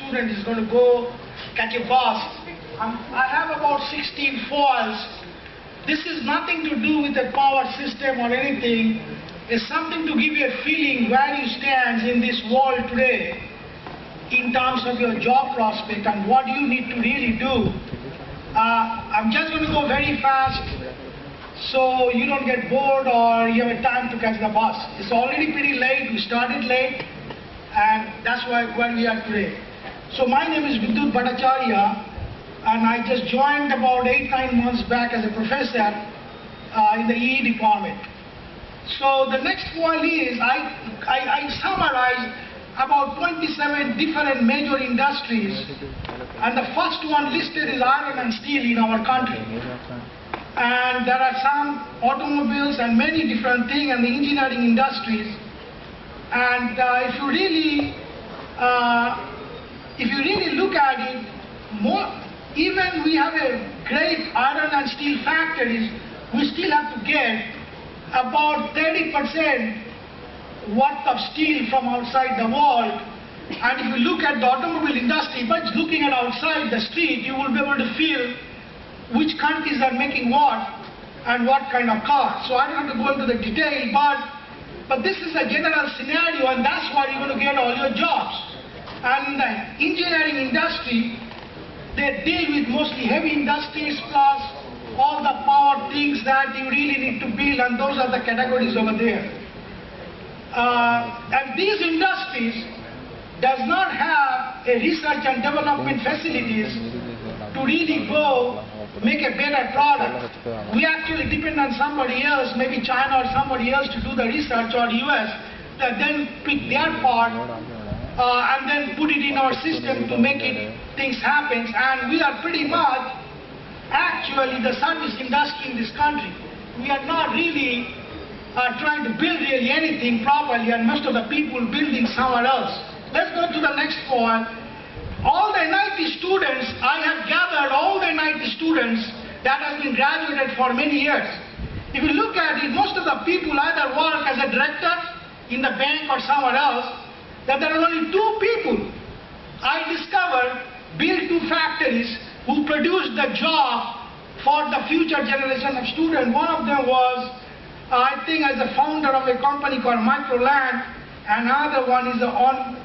student is going to go catch a bus. I have about 16 foils. This is nothing to do with the power system or anything. It's something to give you a feeling where you stand in this world today in terms of your job prospect and what you need to really do. I'm just going to go very fast so you don't get bored or you have time to catch the bus. It's already pretty late. We started late and that's where we are today. So my name is B.K.BHATTACHARYA and I just joined about 8-9 months back as a professor in the EE department. So the next one is, I summarized about 27 different major industries, and the first one listed is iron and steel in our country. And there are some automobiles and many different things and the engineering industries. And if you really look at it, even we have a great iron and steel factories, we still have to get about 30% worth of steel from outside the world. And if you look at the automobile industry, by looking at outside the street, you will be able to feel which countries are making what and what kind of cars. So I don't have to go into the detail, but this is a general scenario, and that's why you're going to get all your jobs. And in the engineering industry, they deal with mostly heavy industries plus all the power things that you really need to build, and those are the categories over there. And these industries does not have a research and development facilities to really go make a better product. We actually depend on somebody else, maybe China or somebody else, to do the research, or US, that then pick their part and then put it in our system to make things happen. And we are pretty much actually the service industry in this country. We are not really trying to build really anything properly, and most of the people building somewhere else. Let's go to the next point. All the NIT students, I have gathered all the NIT students that have been graduated for many years. If you look at it, most of the people either work as a director in the bank or somewhere else, that there are only 2 people I discovered built 2 factories who produced the job for the future generation of students. One of them was, I think, as a founder of a company called Microland, and another one is on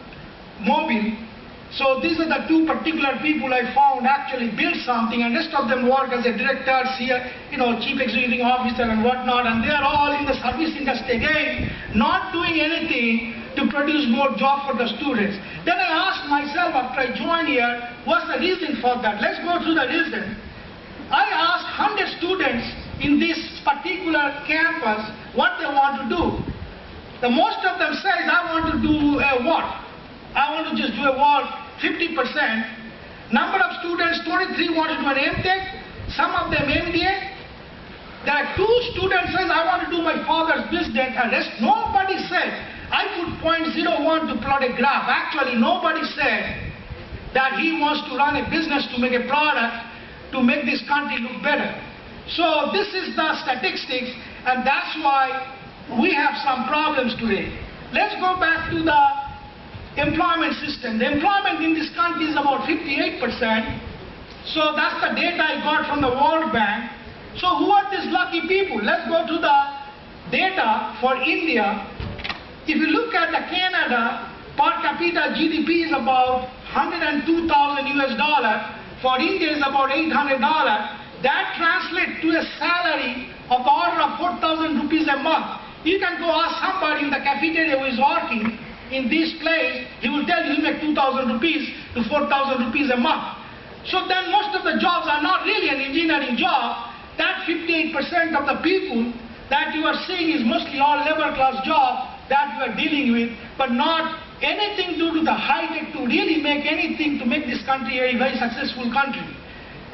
mobile. So these are the 2 particular people I found actually built something, and rest of them work as a director, chief executive officer and whatnot, and they are all in the service industry again, not doing anything to produce more job for the students. Then I asked myself after I joined here, what's the reason for that? Let's go through the reason. I asked 100 students in this particular campus what they want to do. The most of them says, I want to do a work. I want to just do a work, 50%. Number of students, 23 want to do an MTech, some of them MBA. There are 2 students says, I want to do my father's business, and rest nobody said. I put 0.01 to plot a graph. Actually, nobody said that he wants to run a business to make a product to make this country look better. So this is the statistics, and that's why we have some problems today. Let's go back to the employment system. The employment in this country is about 58%. So that's the data I got from the World Bank. So who are these lucky people? Let's go to the data for India. If you look at the Canada, per capita GDP is about $102,000 US. For India is about $800. That translates to a salary of the order of 4,000 rupees a month. You can go ask somebody in the cafeteria who is working in this place, he will tell you make 2,000 rupees to 4,000 rupees a month. So then most of the jobs are not really an engineering job. That 58% of the people that you are seeing is mostly all labor class jobs that we are dealing with, but not anything to do with the high tech to really make anything to make this country a very successful country.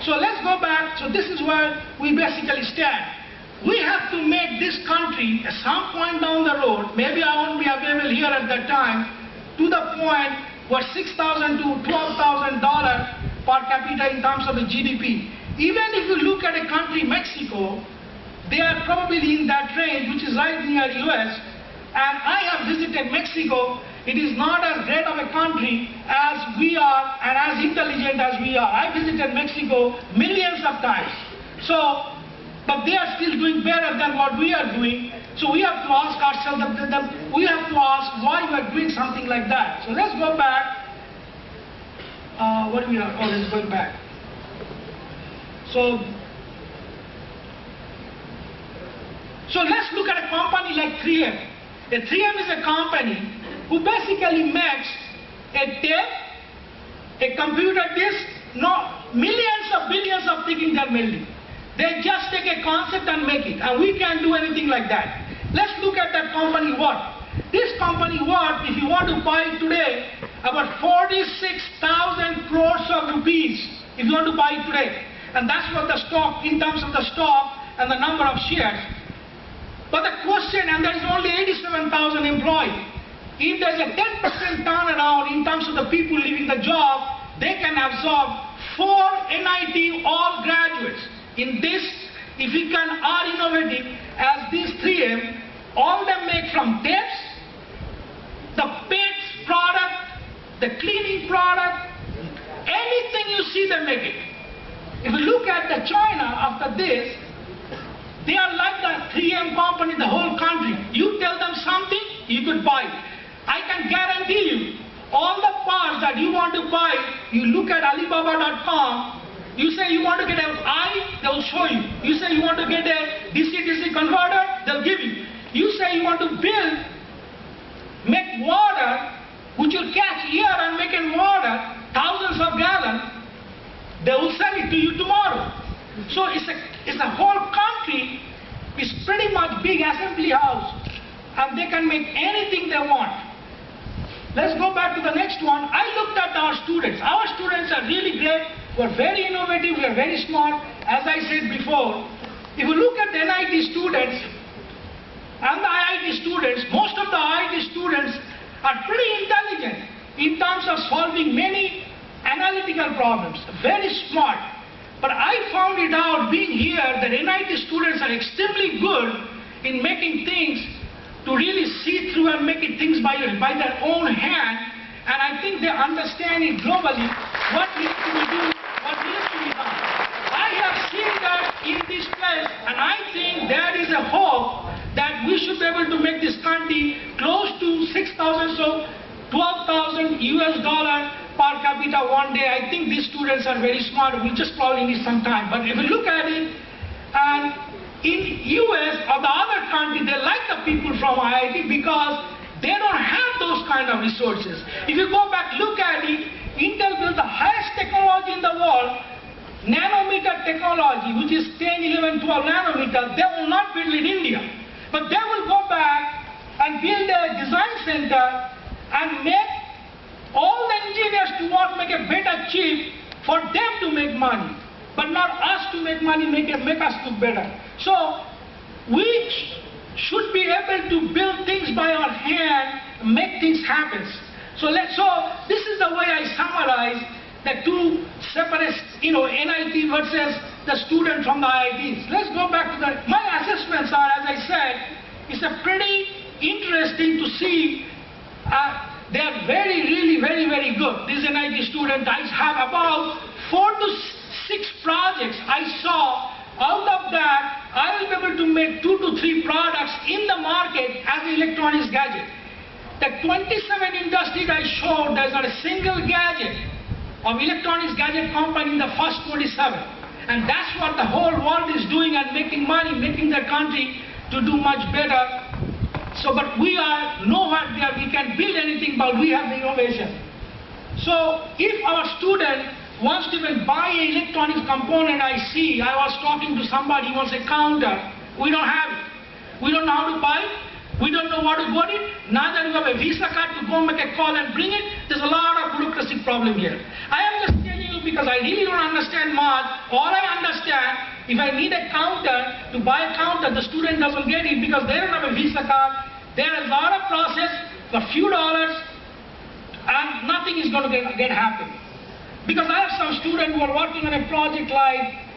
So let's go back. So this is where we basically stand. We have to make this country at some point down the road, maybe I won't be available here at that time, to the point where $6,000 to $12,000 per capita in terms of the GDP. Even if you look at a country, Mexico, they are probably in that range, which is right near US. And I have visited Mexico. It is not as great of a country as we are, as intelligent as we are. I visited Mexico millions of times. So, but they are still doing better than what we are doing. So we have to ask ourselves, we have to ask why we are doing something like that. So let's go back. What do we are? Oh, let's go back. So let's look at a company like 3M. A 3M is a company who basically makes a tape, a computer disk, millions of billions of things in their building. They just take a concept and make it, and we can't do anything like that. Let's look at that company worth. This company worth, if you want to buy it today, about 46,000 crores of rupees, if you want to buy it today. And that's what the stock, in terms of the stock and the number of shares. But the question, and there is only 87,000 employees. If there's a 10% turnaround in terms of the people leaving the job, they can absorb 4 NIT all graduates. In this, if we are innovative as these 3M, all them make from tapes, the paints product, the cleaning product, anything you see them make it. If you look at the China after this, they are like the 3M company, the whole country. You tell them something, you could buy it. I can guarantee you, all the parts that you want to buy, you look at Alibaba.com, you say you want to get an eye, they will show you. You say you want to get a DC-DC converter, they'll give you. You say you want to make water, which will catch air and make it water, thousands of gallons, they will sell it to you tomorrow. So it's a whole country, it's pretty much big assembly house, and they can make anything they want. Let's go back to the next one. I looked at our students. Our students are really great. We're very innovative, we're very smart. As I said before, if you look at the NIT students and the IIT students, most of the IIT students are pretty intelligent in terms of solving many analytical problems, very smart. But I found it out being here that NIT students are extremely good in making things to really see through and making things by their own hand. And I think they understand it globally, what needs to be done, what needs to be done. I have seen that in this place, and I think there is a hope that we should be able to make this country close to 6,000, so $12,000 per capita one day. I think these students are very smart. We just probably need some time. But if you look at it, and in US or the other country, they like the people from IIT because they don't have those kind of resources. If you go back, look at it, Intel built the highest technology in the world, nanometer technology, which is 10, 11, 12 nanometer. They will not build in India. But they will go back and build a design center and make all the engineers to work, make a better chip for them to make money. But not us to make money, make us look better. So we should be able to build things by our hand, make things happen. So this is the way I summarize the two separate, NIT versus the student from the IITs. Let's go back to my assessments are, as I said, it's a pretty interesting to see. They are really very good. These NIT students, I have about 4 to 6 projects I saw. Out of that, I will be able to make 2 to 3 products in the market as an electronics gadget. The 27 industries I showed, there's not a single gadget of electronics gadget company in the first 27. And that's what the whole world is doing and making money, making their country to do much better. So, but we are nowhere there, we can build anything, but we have the innovation. So, if our student wants to even buy an electronics component, I was talking to somebody who wants a counter. We don't have it. We don't know how to buy it. We don't know what to put it. Neither do we have a Visa card to go make a call and bring it. There's a lot of bureaucratic problem here. I am just telling you because I really don't understand much. All I understand, if I need a counter, to buy a counter, the student doesn't get it because they don't have a Visa card. There is a lot of process for few dollars and nothing is going to get happen. Because I have some students who are working on a project like,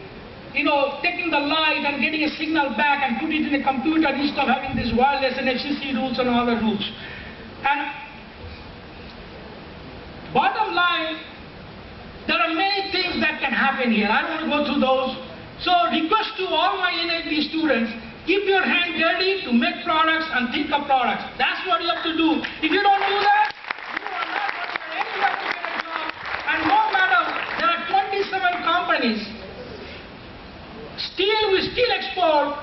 taking the light and getting a signal back and put it in a computer instead of having this wireless and FCC rules and other rules. And bottom line, happened here. I don't want to go through those. So request to all my NIT students, keep your hand dirty to make products and think of products. That's what you have to do. If you don't do that, you are not going to get anywhere to get a job. And no matter, there are 27 companies. Steel, we still export,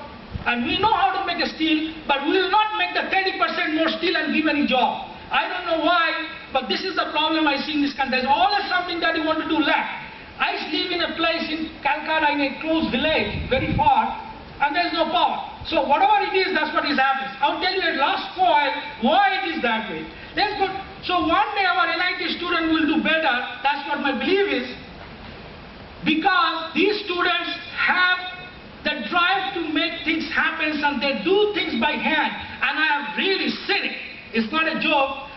and we know how to make a steel, but we will not make the 30% more steel and give any job. I don't know why, but this is the problem I see in this country. There's always something that you want to do left. I live in a place in Calcutta, in a closed village, very far, and there's no power. So whatever it is, that's what is happening. I'll tell you at last point why it is that way. Let's go. So one day our NIT student will do better. That's what my belief is. Because these students have the drive to make things happen, and they do things by hand. And I have really seen it. It's not a joke.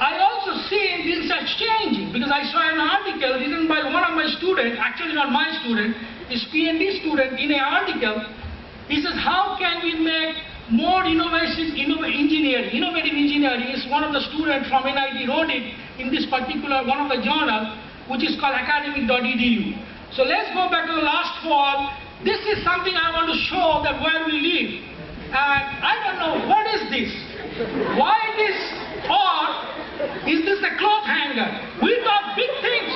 I also see things are changing, because I saw an article written by one of my students, actually not my student, his PhD student, in an article. He says, how can we make more innovative engineering? Innovative engineering is one of the students from NIT wrote it in this particular one of the journal, which is called academic.edu. So let's go back to the last fall. This is something I want to show that where we live. And I don't know, what is this? Why this? Or is this a cloth hanger? We talk big things.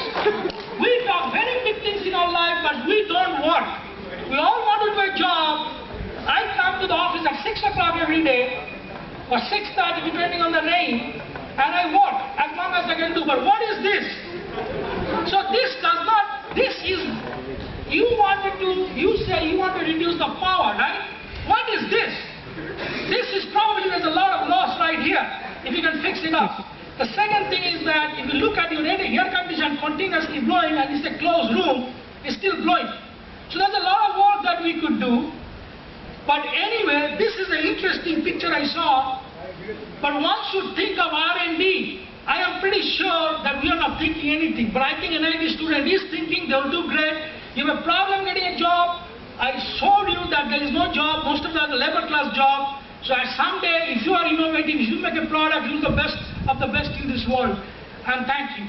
We talk very big things in our life, but we don't work. We all want to do a job. I come to the office at 6 o'clock every day, or 6:30 depending on the rain, and I work as long as I can do. But what is this? So this does not, this is, you say you want to reduce the power, right? What is this? This is probably, there's a lot of loss right here, if you can fix it up. The second thing is that if you look at your air condition continuously blowing, and it's a closed room, it's still blowing. So there's a lot of work that we could do. But anyway, this is an interesting picture I saw. But one should think of R&D. I am pretty sure that we are not thinking anything. But I think an IT student is thinking, they'll do great. You have a problem getting a job. I showed you that there is no job. Most of them are labor class job. So someday, if you are innovative, if you make a product, you're the best of the best in this world. And thank you.